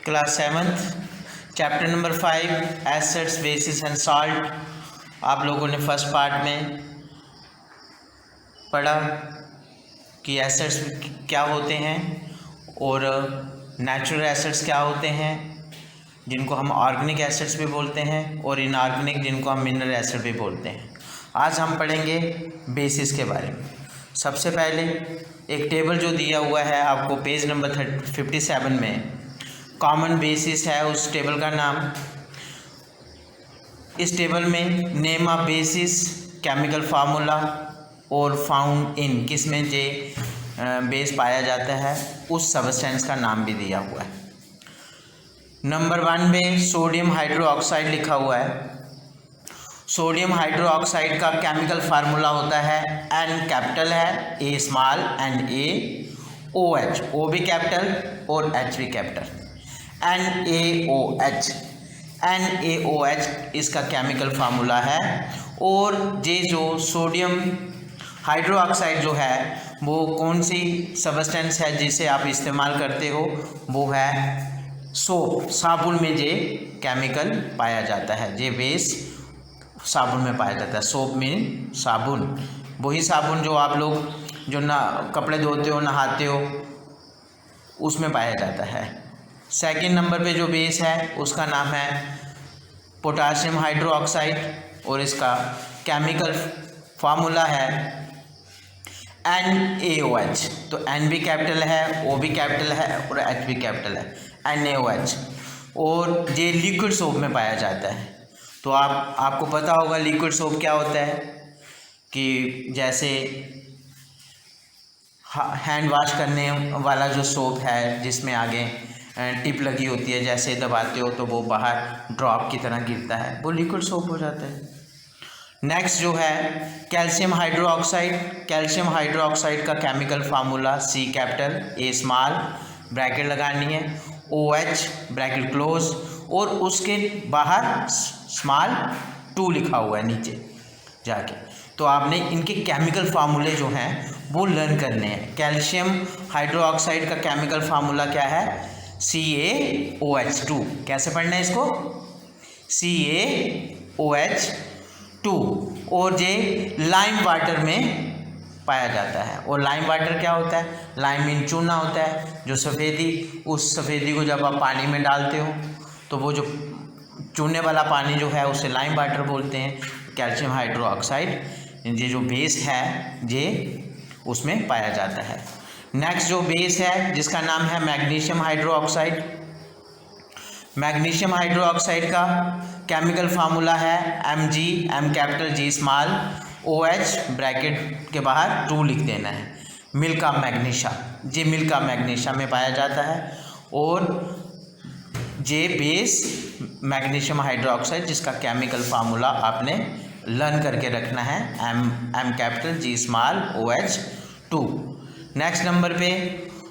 Class 7th chapter number 5 acids bases and salt. आप लोगों ने फर्स्ट पार्ट में पढ़ा कि एसिड्स क्या होते हैं और नेचुरल एसिड्स क्या होते हैं, जिनको हम ऑर्गेनिक एसिड्स भी बोलते हैं, और इनऑर्गेनिक जिनको हम मिनरल एसिड भी बोलते हैं। आज हम पढ़ेंगे बेसिस के बारे में। सबसे पहले एक टेबल जो दिया हुआ है आपको पेज नंबर 57 में, कॉमन बेसिस है उस टेबल का नाम। इस टेबल में name of basis, chemical formula और फाउंड इन, किस में जे बेस पाया जाता है उस सब्सटेंस का नाम भी दिया हुआ है। नंबर 1 में सोडियम हाइड्रोक्साइड लिखा हुआ है। सोडियम हाइड्रोक्साइड का केमिकल फार्मूला होता है, एन कैपिटल है, a small and a O H, O भी कैपिटल और एच भी कैपिटल, NaOH। NaOH इसका केमिकल फार्मूला है। और ये जो सोडियम हाइड्रोक्साइड जो है वो कौन सी सब्सटेंस है जिसे आप इस्तेमाल करते हो, वो है सोप, साबुन में ये केमिकल पाया जाता है। ये बेस साबुन में पाया जाता है। सोप मीन साबुन, वही साबुन जो आप लोग जो ना कपड़े धोते हो, नहाते हो, उसमें पाया जाता है। सेकंड नंबर पे जो बेस है उसका नाम है पोटासियम हाइड्रोक्साइड और इसका केमिकल फार्मूला है NaOH। तो N भी कैपिटल है, O भी कैपिटल है और H भी कैपिटल है, NaOH। और ये लिक्विड सोप में पाया जाता है। तो आपको पता होगा लिक्विड सोप क्या होता है, कि जैसे हैंड वॉश करने वाला जो सोप है जिसमें आगे टिप लगी होती है, जैसे दबाते हो तो वो बाहर ड्रॉप की तरह गिरता है, वो लिक्विड सोप हो जाता है। नेक्स्ट जो है कैल्शियम हाइड्रोक्साइड। कैल्शियम हाइड्रोक्साइड का chemical formula C capital, A small, bracket लगानी है, OH ब्रैकेट क्लोज, और उसके बाहर स्मॉल 2 लिखा हुआ है नीचे जाके। तो आपने इनके केमिकल फार्मूले जो हैं वो लर्न करने हैं। कैल्शियम हाइड्रोक्साइड का केमिकल फार्मूला क्या है, CaOH2। कैसे पढ़ना है इसको, CaOH2। और ये लाइम वाटर में पाया जाता है। और लाइम वाटर क्या होता है, लाइम मीन चूना होता है, जो सफ़ेदी, उस सफ़ेदी को जब आप पानी में डालते हो तो वो जो चूने वाला पानी जो है उसे लाइम वाटर बोलते हैं। कैल्शियम हाइड्रोक्साइड ये जो बेस है ये उसमें पाया जाता है। नेक्स्ट जो बेस है जिसका नाम है मैग्नीशियम हाइड्रोक्साइड। मैग्नीशियम हाइड्रोक्साइड का केमिकल फार्मूला है Mg, M capital, G small, OH bracket के बाहर 2 लिख देना है। मिल्क ऑफ मैग्नीशिया, ये मिल्क ऑफ मैग्नीशिया में पाया जाता है। और ये बेस मैग्नीशियम हाइड्रोक्साइड जिसका केमिकल फार्मूला आपने लर्न करके रखना है, M capital, G small, OH2। Next number पे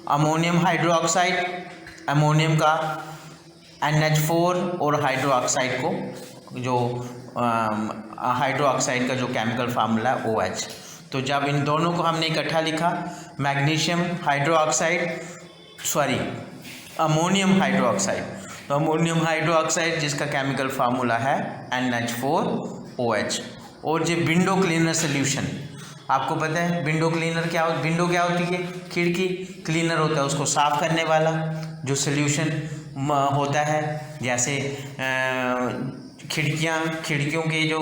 अमोनियम हाइड्रोक्साइड। अमोनियम का NH4 और हाइड्रोक्साइड को जो हाइड्रोक्साइड का जो केमिकल फार्मूला है OH। तो जब इन दोनों को हमने इकट्ठा लिखा, magnesium hydroxide, sorry ammonium hydroxide, तो अमोनियम हाइड्रोक्साइड जिसका केमिकल फार्मूला है NH4OH। और ये विंडो क्लीनर सोल्यूशन, आपको पता है विंडो क्लीनर क्या होता है, विंडो क्या होती है, खिड़की, क्लीनर होता है उसको साफ़ करने वाला जो सोल्यूशन होता है। जैसे खिड़कियों के जो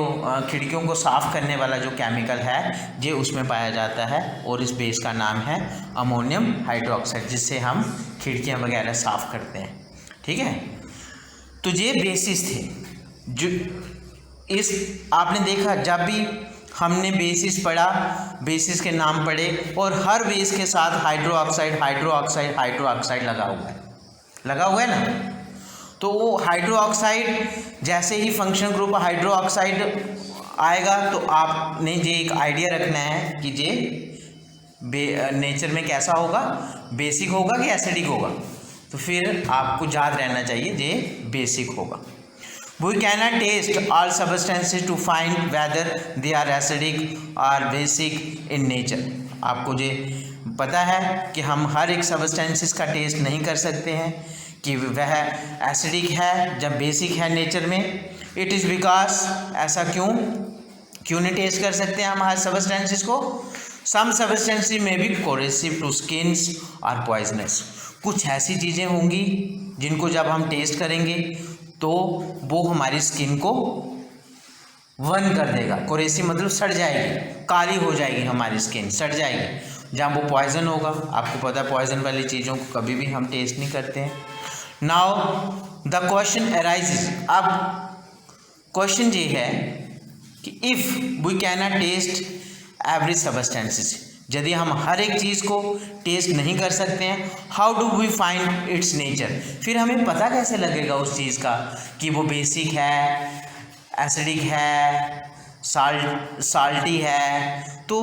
खिड़कियों को साफ़ करने वाला जो केमिकल है ये उसमें पाया जाता है। और इस बेस का नाम है अमोनियम हाइड्रोक्साइड, जिससे हम खिड़कियां वगैरह साफ़ करते हैं। ठीक है, तो ये बेसिस थे जो इस आपने देखा जब भी हमने बेसिस पढ़ा, बेसिस के नाम पढ़े, और हर बेस के साथ हाइड्रोक्साइड हाइड्रोक्साइड हाइड्रोक्साइड लगा हुआ है ना। तो वो हाइड्रोक्साइड जैसे ही फंक्शन ग्रुप हाइड्रोक्साइड आएगा तो आपने ये एक आइडिया रखना है कि ये नेचर में कैसा होगा, बेसिक होगा कि एसिडिक होगा। तो फिर आपको याद रहना चाहिए ये बेसिक होगा। We cannot taste all substances to find whether they are acidic or basic in nature। आपको ये पता है कि हम हर एक सब्सटेंसेस का टेस्ट नहीं कर सकते हैं कि वह एसिडिक है जब बेसिक है नेचर में। इट इज़ बिकॉज, ऐसा क्यों नहीं टेस्ट कर सकते हम हर सब्सटेंसेस को? सम सब्सटेंसेस में भी कोरेसिव टू स्किन्स और पॉइजनस। कुछ ऐसी चीज़ें होंगी जिनको जब हम टेस्ट करेंगे तो वो हमारी स्किन को वन कर देगा। कोरेसिव मतलब सड़ जाएगी, काली हो जाएगी हमारी स्किन, सड़ जाएगी। जहाँ वो पॉइजन होगा, आपको पता है पॉइजन वाली चीज़ों को कभी भी हम टेस्ट नहीं करते हैं। नाउ द क्वेश्चन अराइजेज, अब क्वेश्चन ये है कि if we can not test every substances, यदि हम हर एक चीज़ को टेस्ट नहीं कर सकते हैं, how do we find its nature, फिर हमें पता कैसे लगेगा उस चीज़ का कि वो बेसिक है, एसिडिक है, साल्टी है। तो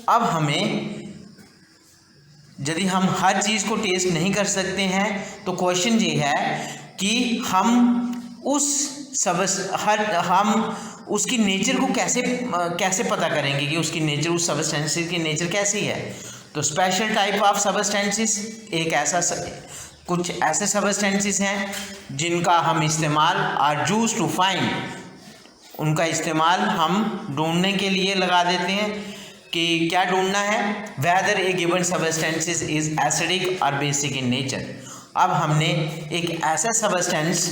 अब हमें, यदि हम हर चीज़ को टेस्ट नहीं कर सकते हैं तो क्वेश्चन ये है कि हम उसकी नेचर को कैसे पता करेंगे कि उसकी नेचर, उस सब्सटेंसेस की नेचर कैसी है। तो स्पेशल टाइप ऑफ सब्सटेंसेस, कुछ ऐसे सब्सटेंसेस हैं जिनका हम इस्तेमाल आर यूज्ड टू फाइंड, उनका इस्तेमाल हम ढूंढने के लिए लगा देते हैं कि क्या ढूंढना है, whether a given substances is acidic or basic in nature. अब हमने एक ऐसा सब्सटेंस,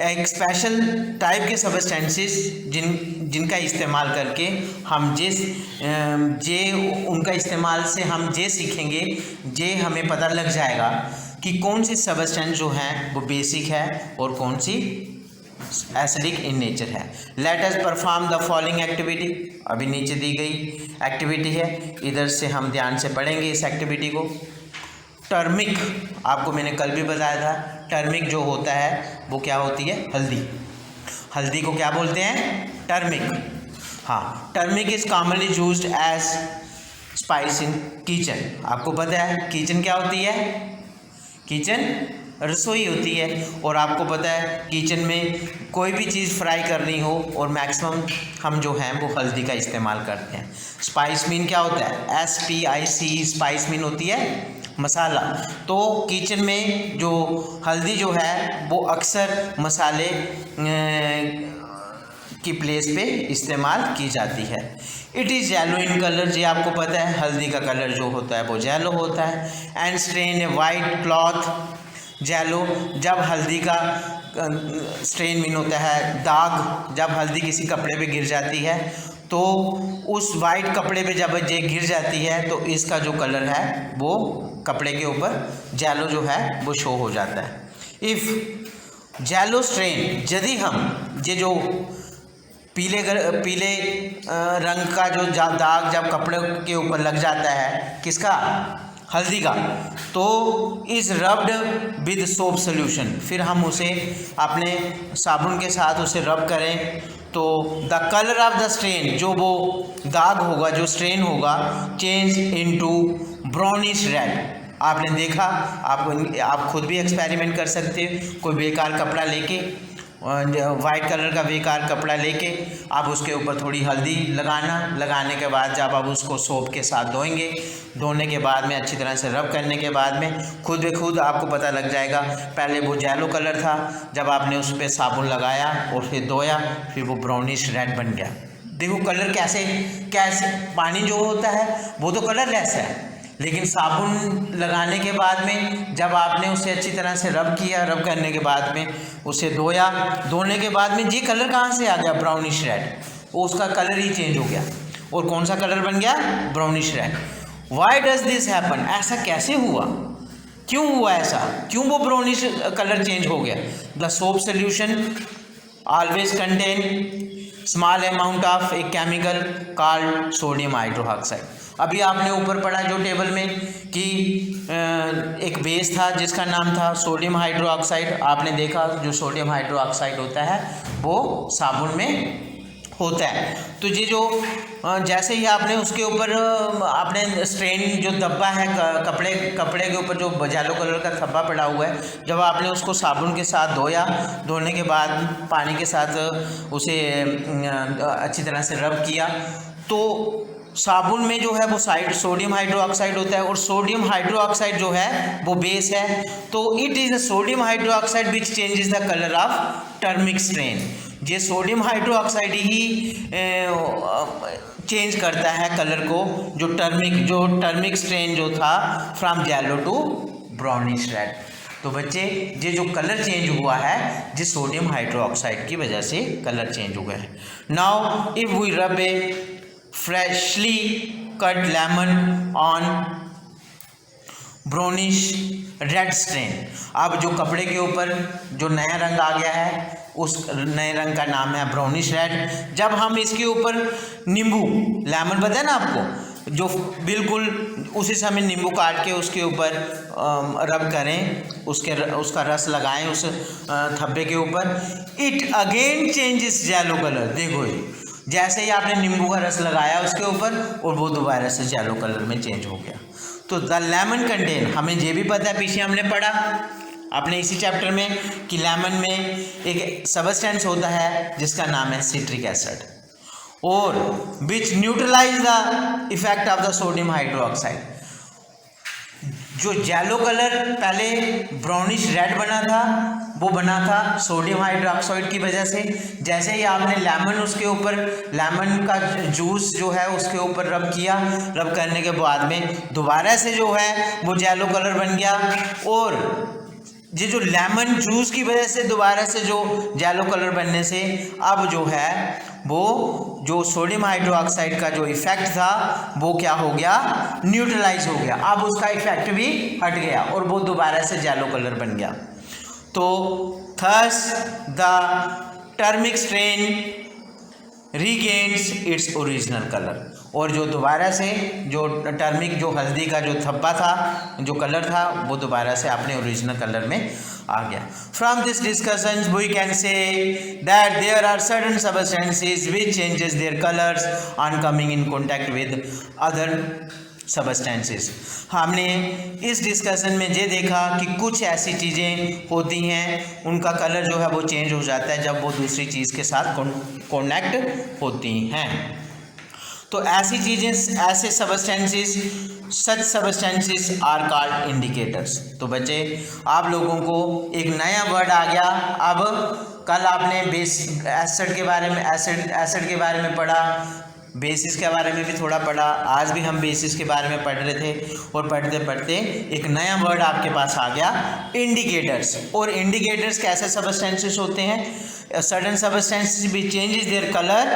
एक स्पेशल टाइप के सब्सटेंसेस जिनका इस्तेमाल करके हम उनका इस्तेमाल से हम सीखेंगे, हमें पता लग जाएगा कि कौन सी सब्सटेंस जो हैं वो बेसिक है और कौन सी एसिडिक इन नेचर है। Let us perform the following activity. अभी नीचे दी गई एक्टिविटी है, इधर से हम ध्यान से पढ़ेंगे इस एक्टिविटी को। टर्मिक, आपको मैंने कल भी बताया था, टर्मिक जो होता है वो क्या होती है, हल्दी को क्या बोलते हैं, टर्मिक। हाँ, turmeric is commonly used as spice in kitchen. आपको पता है किचन क्या होती है, किचन रसोई होती है, और आपको पता है किचन में कोई भी चीज़ फ्राई करनी हो और मैक्सिमम हम जो हैं वो हल्दी का इस्तेमाल करते हैं। स्पाइस मीन क्या होता है, SPIC, स्पाइस मीन होती है मसाला। तो किचन में जो हल्दी जो है वो अक्सर मसाले की प्लेस पे इस्तेमाल की जाती है। It is yellow in colour, ये आपको पता है हल्दी का कलर जो होता है वो येलो होता है। And strain A white cloth yellow, जब हल्दी का स्ट्रेन मीन होता है दाग, जब हल्दी किसी कपड़े पे गिर जाती है तो उस वाइट कपड़े पे जब ये गिर जाती है तो इसका जो कलर है वो कपड़े के ऊपर येलो जो है वो शो हो जाता है। इफ़ येलो स्ट्रेन, यदि हम ये जो पीले रंग का जो दाग जब कपड़े के ऊपर लग जाता है, किसका, हल्दी का, तो is rubbed with soap solution, फिर हम उसे अपने साबुन के साथ उसे रब करें तो the colour of the strain, जो वो दाग होगा, जो स्ट्रेन होगा, चेंज इनटू ब्राउनिश रेड। आपने देखा, आप खुद भी एक्सपेरिमेंट कर सकते हो। कोई बेकार कपड़ा लेके, वाइट कलर का बेकार कपड़ा लेके आप उसके ऊपर थोड़ी हल्दी लगाने के बाद जब आप उसको सोप के साथ धोएंगे, धोने के बाद में अच्छी तरह से रब करने के बाद में खुद ब खुद आपको पता लग जाएगा। पहले वो येलो कलर था, जब आपने उस पर साबुन लगाया और फिर धोया, फिर वो ब्राउनिश रेड बन गया। देखो कलर कैसे, पानी जो होता है वो तो कलरलेस है, लेकिन साबुन लगाने के बाद में जब आपने उसे अच्छी तरह से रब किया, रब करने के बाद में उसे धोया, धोने के बाद में ये कलर कहाँ से आ गया, ब्राउनिश रेड, वो उसका कलर ही चेंज हो गया। और कौन सा कलर बन गया, brownish red. Why does this happen, ऐसा कैसे हुआ, क्यों हुआ ऐसा, क्यों वो ब्राउनिश कलर चेंज हो गया। The soap solution always contain small amount of a chemical called sodium hydroxide. अभी आपने ऊपर पढ़ा जो टेबल में कि एक बेस था जिसका नाम था सोडियम हाइड्रोक्साइड। आपने देखा जो सोडियम हाइड्रोक्साइड होता है वो साबुन में होता है। तो ये जो जैसे ही आपने उसके ऊपर आपने स्ट्रेन जो धब्बा है कपड़े के ऊपर जो येलो कलर का धब्बा पड़ा हुआ है, जब आपने उसको साबुन के साथ धोया, धोने के बाद पानी के साथ उसे अच्छी तरह से रब किया तो साबुन में जो है वो सोडियम हाइड्रोक्साइड होता है और सोडियम हाइड्रोक्साइड जो है वो बेस है। तो it is a sodium hydroxide which changes the colour of turmeric stain. ये सोडियम हाइड्रोक्साइड ही चेंज करता है कलर को, जो टर्मिक स्ट्रेन जो था from yellow to brownish red. तो बच्चे ये जो कलर चेंज हुआ है ये सोडियम हाइड्रोक्साइड की वजह से कलर चेंज हुआ है। Now if we rub a freshly cut lemon on brownish red stain, अब जो कपड़े के ऊपर जो नया रंग आ गया है उस नए रंग का नाम है ब्राउनिश रेड। जब हम इसके ऊपर नींबू, लेमन पता है ना आपको, जो बिल्कुल उसी समय नींबू काट के उसके ऊपर रब करें, उसका रस लगाएं उस थब्बे के ऊपर, it again changes yellow colour. देखो जैसे ही आपने नींबू का रस लगाया उसके ऊपर और वो दोबारा से येलो कलर में चेंज हो गया। तो द लेमन कंटेन, हमें ये भी पता है, पीछे हमने पढ़ा अपने इसी चैप्टर में कि लेमन में एक सबस्टेंस होता है जिसका नाम है सिट्रिक एसिड, और which neutralize the effect of the sodium hydroxide. जो येलो कलर पहले ब्राउनिश रेड बना था वो बना था सोडियम हाइड्रोक्साइड की वजह से। जैसे ही आपने लेमन का जूस जो है उसके ऊपर रब किया, रब करने के बाद में दोबारा से जो है वो येलो कलर बन गया, और ये जो लेमन जूस की वजह से दोबारा से जो येलो कलर बनने से अब जो है वो जो सोडियम हाइड्रोक्साइड का जो इफेक्ट था वो क्या हो गया, न्यूट्रलाइज हो गया। अब उसका इफेक्ट भी हट गया और वो दोबारा से येलो कलर बन गया। तो thus the turmeric stain regains its original colour, और जो दोबारा से जो टर्मिक जो हल्दी का जो थप्पा था, जो कलर था, वो दोबारा से अपने ओरिजिनल कलर में आ गया। From this discussion we can say that there are certain substances which changes their colours on coming in contact with other substances. हमने इस डिस्कशन में ये देखा कि कुछ ऐसी चीज़ें होती हैं उनका कलर जो है वो चेंज हो जाता है जब वो दूसरी चीज़ के साथ कनेक्ट होती हैं। तो ऐसी चीज़ें, ऐसे substances, such substances are called indicators. तो बच्चे आप लोगों को एक नया वर्ड आ गया। अब कल आपने एसिड के बारे में पढ़ा, बेसिस के बारे में भी थोड़ा पढ़ा, आज भी हम बेसिस के बारे में पढ़ रहे थे, और पढ़ते पढ़ते एक नया वर्ड आपके पास आ गया, इंडिकेटर्स। और इंडिकेटर्स कैसे सबस्टेंसेस होते हैं? सर्टेन सबस्टेंसेस भी changes their colour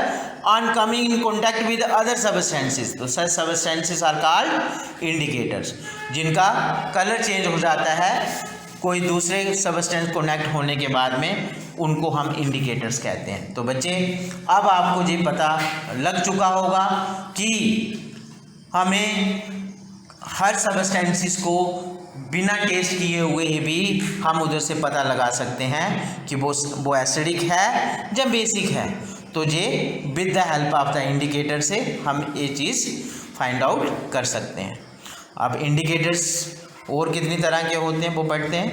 on coming in contact with other substances. तो सच सबस्टेंसेस आर कॉल्ड इंडिकेटर्स, जिनका कलर चेंज हो जाता है कोई दूसरे सबस्टेंस कनेक्ट होने के बाद में, उनको हम इंडिकेटर्स कहते हैं। तो बच्चे अब आपको ये पता लग चुका होगा कि हमें हर सबस्टेंसेस को बिना टेस्ट किए हुए भी हम उधर से पता लगा सकते हैं कि वो एसिडिक है या बेसिक है। तो ये with the help of the indicator से हम ये चीज़ फाइंड आउट कर सकते हैं। अब इंडिकेटर्स और कितनी तरह के होते हैं वो पढ़ते हैं।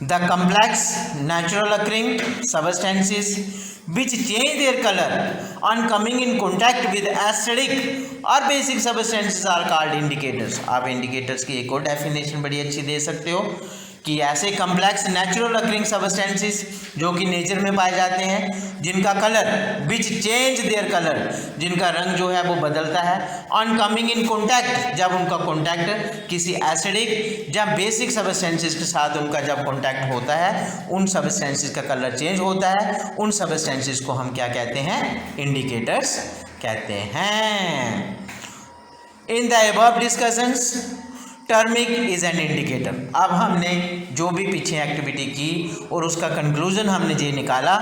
The complex natural occurring substances which change their color on coming in contact with acidic or basic substances are called indicators। आप indicators की एक और डेफिनेशन बड़ी अच्छी दे सकते हो कि ऐसे कम्प्लेक्स नेचुरल अकरिंग सबस्टेंसेस जो कि नेचर में पाए जाते हैं, जिनका colour which change their colour, जिनका रंग जो है वो बदलता है, ऑन कमिंग इन कॉन्टैक्ट, जब उनका कॉन्टैक्ट किसी एसिडिक या बेसिक सबस्टेंसेस के साथ उनका जब कॉन्टैक्ट होता है, उन सबस्टेंसेस का कलर चेंज होता है। उन सबस्टेंसेस को हम क्या कहते हैं? इंडिकेटर्स कहते हैं। In the above discussions turmeric is an indicator. अब हमने जो भी पीछे एक्टिविटी की और उसका कंक्लूजन हमने ये निकाला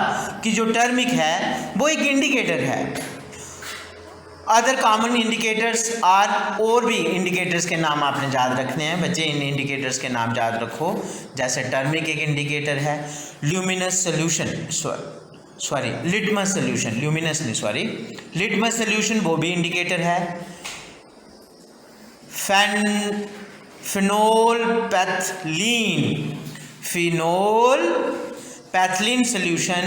कि जो टर्मिक है वो एक इंडिकेटर है। अदर कॉमन इंडिकेटर्स आर, और भी इंडिकेटर्स के नाम आपने याद रखने हैं बच्चे। इन इंडिकेटर्स के नाम याद रखो, जैसे टर्मिक एक इंडिकेटर है, luminous solution, litmus solution, luminous नहीं सॉरी, लिटमस सोल्यूशन वो भी इंडिकेटर है। Phenolphthalein solution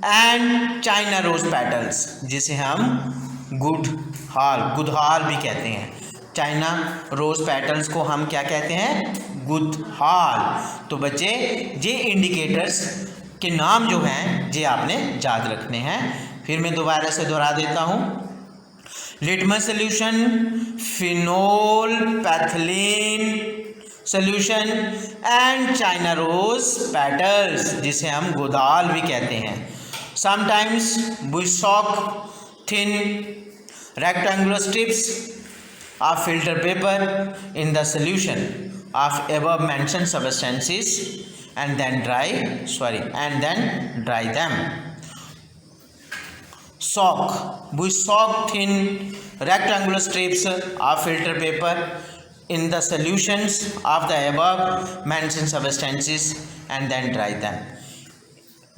and China rose petals, जिसे हम गुड गुदहाल, गुदहाल भी कहते हैं। चाइना रोज पेटल्स को हम क्या कहते हैं? गुदहाल। तो बच्चे ये इंडिकेटर्स के नाम जो हैं ये आपने याद रखने हैं। फिर मैं दोबारा से दोहरा देता हूँ। Litmus solution, phenolphthalein solution and China rose petals, जिसे हम गुदहाल भी कहते हैं। Sometimes we soak thin rectangular strips of filter paper in the solution of above mentioned substances and then dry them. We soak thin rectangular strips of filter paper in the solutions of the above mentioned substances and then dry them.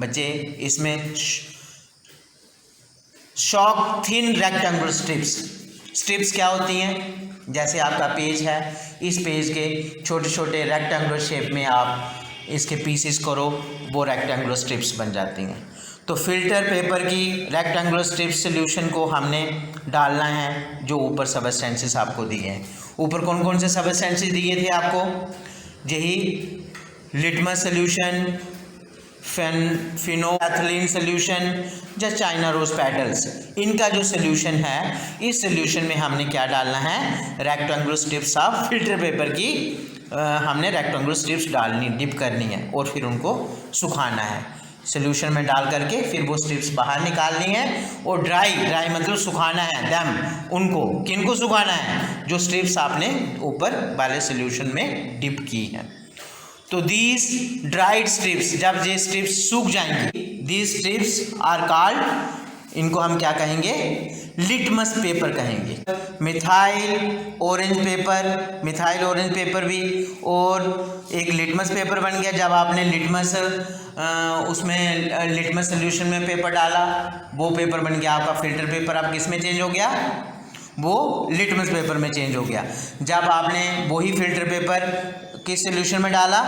बच्चे इसमें shock thin rectangular strips क्या होती हैं? जैसे आपका page है, इस page के छोटे छोटे रेक्टेंगुलर शेप में आप इसके पीसेस करो, वो रेक्टेंगुलर स्ट्रिप्स बन जाती हैं। तो फिल्टर पेपर की रेक्टेंगुलर स्ट्रिप्स सोल्यूशन को हमने डालना है जो ऊपर सबस्टेंसेस आपको दिए हैं। ऊपर कौन कौन से सबस्टेंसेस दिए थे आपको? यही लिटमस सोल्यूशन, फिनोल सोल्यूशन या चाइना रोज पेटल्स, इनका जो सोल्यूशन है, इस सोल्यूशन में हमने क्या डालना है? Rectangular strips of filter paper की हमने रेक्टेंगुलर स्ट्रिप्स डालनी, डिप करनी है और फिर उनको सुखाना है सोल्यूशन में डाल करके। फिर वो स्ट्रिप्स बाहर निकालनी है और ड्राई मतलब सुखाना है दम उनको। किनको सुखाना है? जो स्ट्रिप्स आपने ऊपर वाले सोल्यूशन में डिप की है। तो दीज ड्राइड स्ट्रिप्स, जब ये स्ट्रिप्स सूख जाएंगी, दीज स्ट्रिप्स आर कॉल्ड, इनको हम क्या कहेंगे? लिटमस पेपर कहेंगे। मिथाइल ऑरेंज पेपर भी, और एक लिटमस पेपर बन गया। जब आपने लिटमस उसमें लिटमस सोल्यूशन में पेपर डाला, वो पेपर बन गया आपका फिल्टर पेपर। अब किस में चेंज हो गया? वो लिटमस पेपर में चेंज हो गया। जब आपने वही फिल्टर पेपर किस सोल्यूशन में डाला?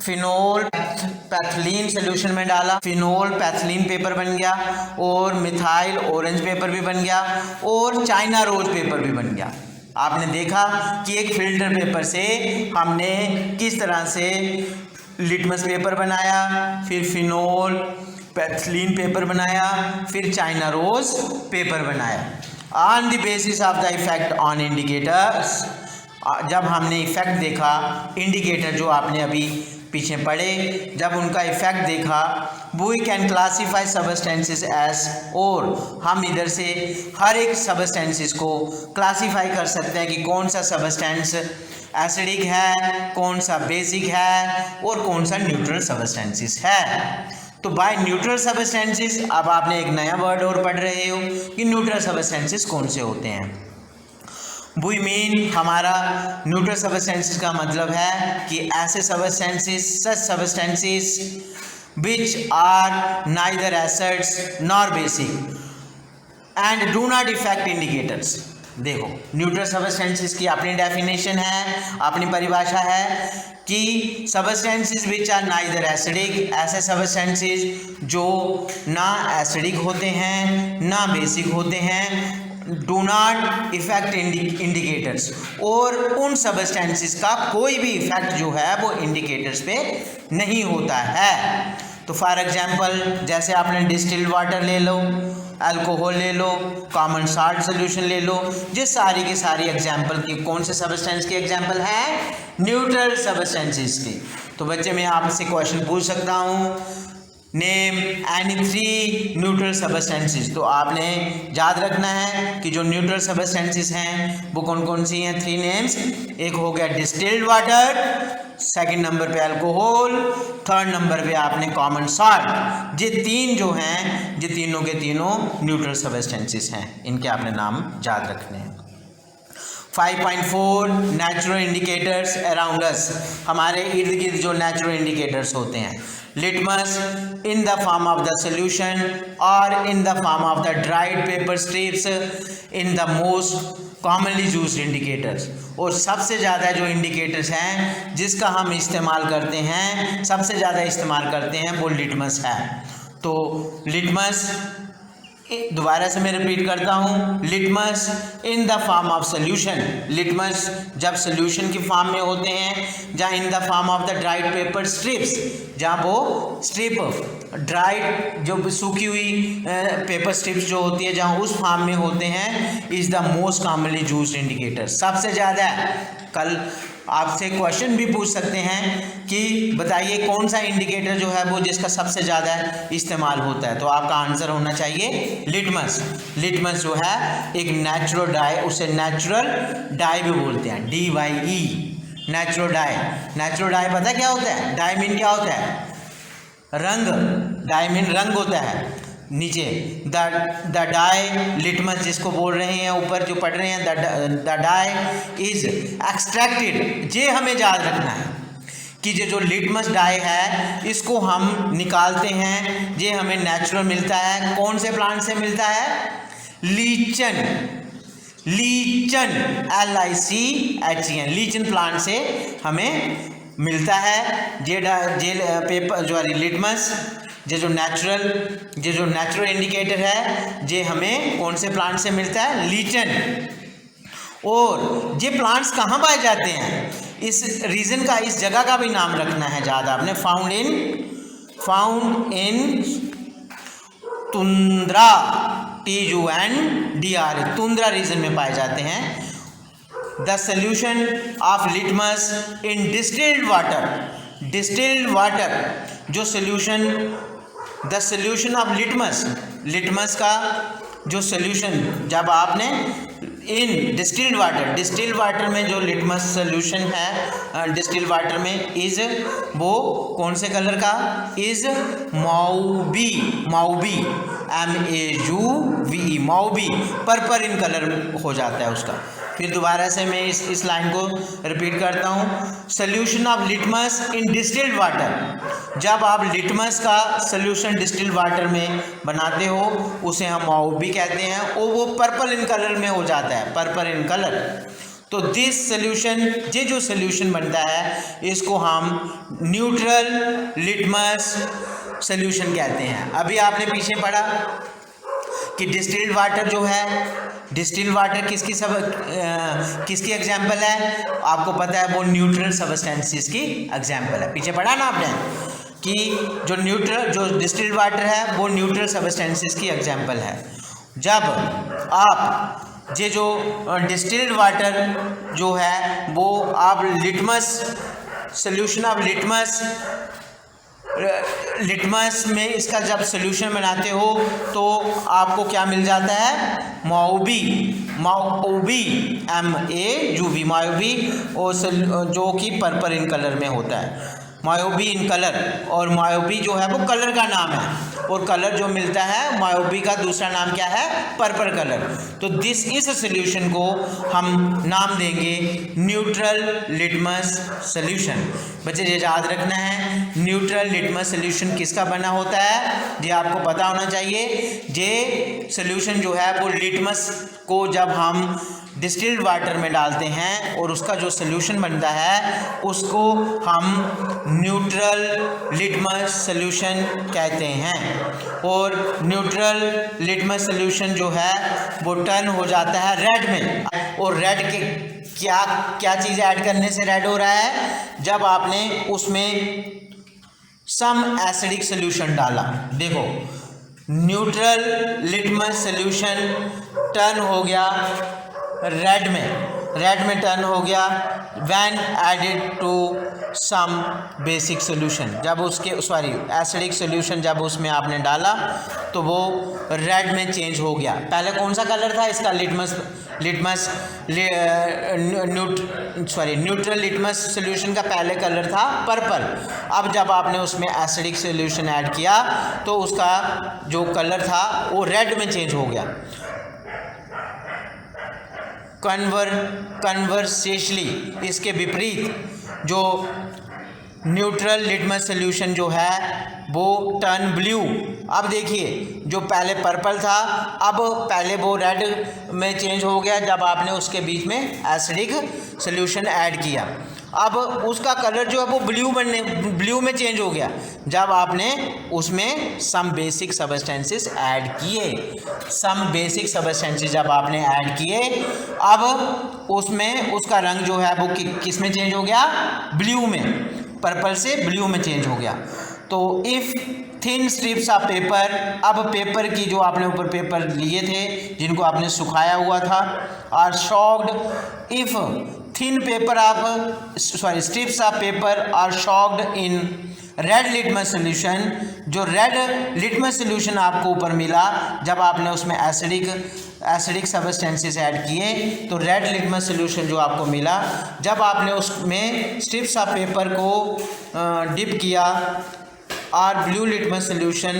फिनोल पैथिलीन सोल्यूशन में डाला, फिनोल पैथिलीन पेपर बन गया, और मिथाइल ऑरेंज पेपर भी बन गया, और चाइना रोज पेपर भी बन गया। आपने देखा कि एक फिल्टर पेपर से हमने किस तरह से लिटमस पेपर बनाया, फिर फिनोल पैथिलीन पेपर बनाया, फिर चाइना रोज पेपर बनाया। On the basis of the effect on indicators, जब हमने इफेक्ट देखा, इंडिकेटर जो आपने अभी पीछे पढ़े, जब उनका इफेक्ट देखा, we can classify substances as, और हम इधर से हर एक सबस्टेंसेस को क्लासीफाई कर सकते हैं कि कौन सा सबस्टेंस एसिडिक है, कौन सा बेसिक है, और कौन सा न्यूट्रल सबस्टेंसेस है। तो बाय न्यूट्रल सबस्टेंसेस अब आपने एक नया वर्ड और पढ़ रहे हो कि न्यूट्रल सबस्टेंसेस कौन से होते हैं। वी मीन, हमारा न्यूट्रल सबस्टेंसेस का मतलब है कि ऐसे substances, such substances which are neither acids nor basic and do not effect indicators. देखो, न्यूट्रल सबस्टेंसेस की अपनी डेफिनेशन है, अपनी परिभाषा है कि substances which are neither acidic, ऐसे सबस्टेंसेस जो ना एसिडिक होते हैं ना बेसिक होते हैं, डू नॉट इफेक्ट इंडिकेटर्स, और उन सबस्टेंसेस का कोई भी इफेक्ट जो है वो इंडिकेटर्स पे नहीं होता है। तो फॉर एग्जांपल, जैसे आपने डिस्टिल्ड वाटर ले लो, अल्कोहल ले लो, कॉमन साल्ट सोल्यूशन ले लो, ये सारी की सारी एग्जांपल की कौन से सबस्टेंस की एग्जांपल है? न्यूट्रल सबस्टेंसेस की। तो बच्चे मैं आपसे क्वेश्चन पूछ सकता हूँ, नेम एनी 3 न्यूट्रल सबस्टेंसेस। तो आपने याद रखना है कि जो न्यूट्रल सबस्टेंसेस हैं वो कौन कौन सी हैं? 3 नेम्स। एक हो गया डिस्टिल्ड वाटर, सेकंड नंबर पे अल्कोहल, थर्ड नंबर पे आपने कॉमन साल्ट। ये 3 जो हैं, ये तीनों के तीनों न्यूट्रल सबस्टेंसेस हैं, इनके आपने नाम याद रखने हैं। 5.4 नेचुरल इंडिकेटर्स अराउंड अस, हमारे इर्द गिर्द जो नेचुरल इंडिकेटर्स होते हैं। Litmus in the form of the solution और in the form of the dried paper strips in the most commonly used indicators. और सबसे ज़्यादा जो इंडिकेटर्स हैं जिसका हम इस्तेमाल करते हैं, सबसे ज़्यादा इस्तेमाल करते हैं, वो लिटमस है। तो लिटमस दोबारा से मैं रिपीट करता हूँ, litmus in the form of solution, litmus जब सोल्यूशन की फॉर्म में होते हैं, जहाँ इन the form of the dried paper strips, जहाँ वो स्ट्रिप ड्राइड जो सूखी हुई पेपर स्ट्रिप्स जो होती है जहाँ उस फॉर्म में होते हैं, is the most commonly used indicator, सबसे ज़्यादा। कल आपसे क्वेश्चन भी पूछ सकते हैं कि बताइए कौन सा इंडिकेटर जो है वो जिसका सबसे ज़्यादा इस्तेमाल होता है, तो आपका आंसर होना चाहिए लिटमस। लिटमस जो है एक नेचुरल डाई, उसे नेचुरल डाई भी बोलते हैं, DYE, natural die. Natural die पता क्या होता है? डाई मीन क्या होता है? रंग, डाई मीन रंग होता है। नीचे द डाई लिटमस जिसको बोल रहे हैं, ऊपर जो पढ़ रहे हैं द डाई इज एक्सट्रैक्टेड, ये हमें याद रखना है कि जो लिटमस डाई है इसको हम निकालते हैं, ये हमें नेचुरल मिलता है। कौन से प्लांट से मिलता है? लीचन, लीचन LICHEN, लीचन प्लांट से हमें मिलता है। ये पेपर जो लिटमस ये जो नेचुरल इंडिकेटर है, ये हमें कौन से प्लांट से मिलता है? लीचन। और ये प्लांट्स कहाँ पाए जाते हैं? इस रीजन का, इस जगह का भी नाम रखना है ज़्यादा आपने, found in tundra, TUNDRA, tundra region में पाए जाते हैं। The solution of litmus in distilled water, distilled water जो solution, the solution of litmus, litmus का जो सोल्यूशन जब आपने इन डिस्टिल्ड वाटर में जो लिटमस सोल्यूशन है डिस्टिल्ड वाटर में इज वो कौन से कलर का? Is mauve, MAUVE, mauve, purple in colour हो जाता है उसका। फिर दोबारा से मैं इस लाइन को रिपीट करता हूँ, solution of litmus in distilled water, जब आप लिटमस का सोल्यूशन डिस्टिल्ड वाटर में बनाते हो उसे हम माउबी कहते हैं, और वो पर्पल इन कलर में हो जाता है, पर्पल इन कलर। तो दिस सोल्यूशन, ये जो सोल्यूशन बनता है इसको हम न्यूट्रल लिटमस सोल्यूशन कहते हैं। अभी आपने पीछे पढ़ा कि डिस्टिल्ड वाटर जो है, डिस्टिल्ड वाटर किसकी एग्जाम्पल है? आपको पता है वो न्यूट्रल सब्सटेंसेस की एग्जाम्पल है। पीछे पढ़ा ना आपने कि जो डिस्टिल्ड वाटर है वो न्यूट्रल सब्सटेंसेस की एग्जाम्पल है। जब आप ये जो डिस्टिल्ड वाटर जो है वो आप लिटमस सोल्यूशन ऑफ लिटमस में इसका जब सोल्यूशन बनाते हो तो आपको क्या मिल जाता है? माउबी, MAUV, माउबी, और जो कि पर्पल इन कलर में होता है, मायोबी इन कलर। और मायोबी जो है वो कलर का नाम है, और कलर जो मिलता है मायोबी का दूसरा नाम क्या है? Purple colour. तो इस सोल्यूशन को हम नाम देंगे न्यूट्रल लिटमस सोल्यूशन। बच्चे ये याद रखना है, न्यूट्रल लिटमस सोल्यूशन किसका बना होता है ये आपको पता होना चाहिए। ये सोल्यूशन जो है वो लिटमस को जब हम डिस्टिल्ड वाटर में डालते हैं और उसका जो सोल्यूशन बनता है उसको हम न्यूट्रल लिटमस सोल्यूशन कहते हैं। और न्यूट्रल लिटमस सोल्यूशन जो है वो टर्न हो जाता है रेड में। और रेड के क्या चीज़ ऐड करने से रेड हो रहा है? जब आपने उसमें सम एसिडिक सोल्यूशन डाला। देखो, न्यूट्रल लिटमस सोल्यूशन टर्न हो गया रेड में टर्न हो गया when added to some basic solution. जब उसके एसिडिक सोल्यूशन जब उसमें आपने डाला तो वो रेड में चेंज हो गया। पहले कौन सा कलर था इसका? न्यूट्रल लिटमस सोल्यूशन का पहले कलर था पर्पल। अब जब आपने उसमें एसिडिक सोल्यूशन ऐड किया तो उसका जो कलर था वो रेड में चेंज हो गया। कन्वर्सेशली इसके विपरीत जो न्यूट्रल लिटमस सोल्यूशन जो है वो टर्न ब्लू। अब देखिए, जो पहले पर्पल था अब पहले वो रेड में चेंज हो गया जब आपने उसके बीच में एसिडिक सोल्यूशन ऐड किया। अब उसका कलर जो है वो ब्लू में चेंज हो गया जब आपने उसमें सम बेसिक सब्सटेंसेस ऐड किए। सम बेसिक सब्सटेंसेस जब आपने ऐड किए, अब उसमें उसका रंग जो है वो किस में चेंज हो गया? ब्लू में, पर्पल से ब्लू में चेंज हो गया। तो if thin strips of paper, अब पेपर की जो आपने ऊपर पेपर लिए थे जिनको आपने सुखाया हुआ था, are soaked if thin paper of strips of paper are soaked in red litmus solution, जो रेड लिटमस सोल्यूशन आपको ऊपर मिला जब आपने उसमें एसिडिक सब्सटेंसेस ऐड किए, तो रेड लिटमस सोल्यूशन जो आपको मिला जब आपने उसमें स्ट्रिप्स ऑफ पेपर को डिप किया, और blue litmus solution,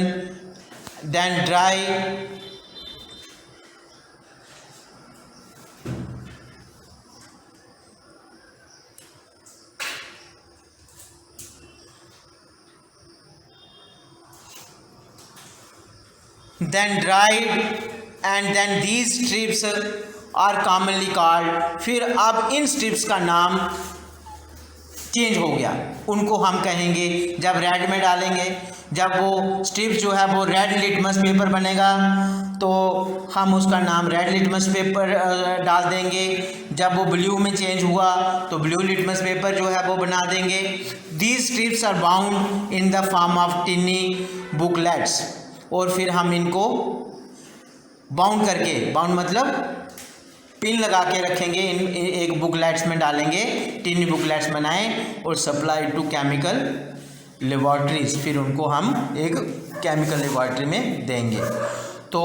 then dry and then these strips are commonly called, फिर अब इन स्ट्रिप्स का नाम चेंज हो गया, उनको हम कहेंगे जब रेड में डालेंगे, जब वो स्ट्रिप्स जो है वो रेड लिटमस पेपर बनेगा तो हम उसका नाम रेड लिटमस पेपर डाल देंगे। जब वो ब्लू में चेंज हुआ तो ब्लू लिटमस पेपर जो है वो बना देंगे। These strips are bound in the form of tiny booklets, और फिर हम इनको बाउंड करके, बाउंड मतलब पिन लगा के रखेंगे, इन एक बुकलेट्स में डालेंगे, टिनी बुकलेट्स बनाएं और सप्लाई टू केमिकल लेबॉर्ट्रीज, फिर उनको हम एक केमिकल लेबॉर्ट्री में देंगे। तो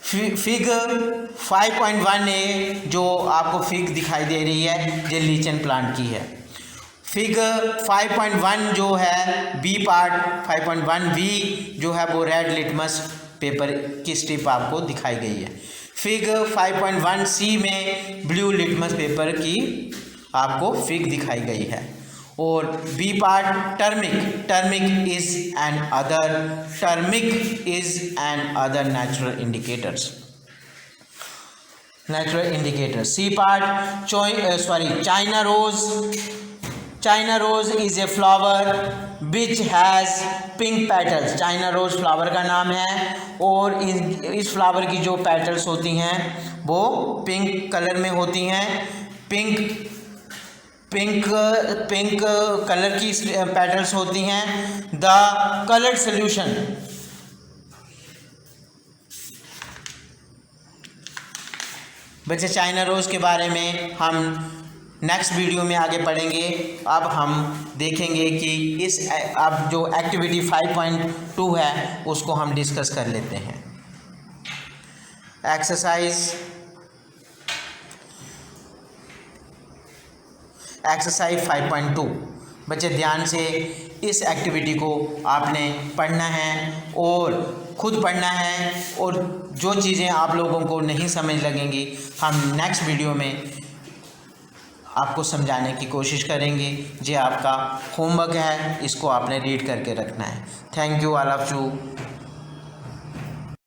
फिग 5.1a जो आपको फिग दिखाई दे रही है ये लीचन प्लांट की है। फिग 5.1 जो है बी पार्ट, 5.1b जो है वो रेड लिटमस पेपर की स्ट्रिप आपको दिखाई गई है। फिग 5.1c में ब्लू लिटमस पेपर की आपको फिग दिखाई गई है। और B part turmeric is another natural indicators. C part China rose is a flower which has pink petals. China rose flower का नाम है और इस फ्लावर की जो पेटल्स होती हैं वो पिंक कलर में होती हैं। पिंक कलर की पेटल्स होती हैं। द कलर्ड सोल्यूशन, बच्चे चाइना रोज के बारे में हम नेक्स्ट वीडियो में आगे पढ़ेंगे। अब हम देखेंगे कि अब जो एक्टिविटी 5.2 है उसको हम डिस्कस कर लेते हैं। एक्सरसाइज 5.2, बच्चे ध्यान से इस एक्टिविटी को आपने पढ़ना है और खुद पढ़ना है, और जो चीज़ें आप लोगों को नहीं समझ लगेंगी हम नेक्स्ट वीडियो में आपको समझाने की कोशिश करेंगे। ये आपका होमवर्क है, इसको आपने रीड करके रखना है। Thank you all of you.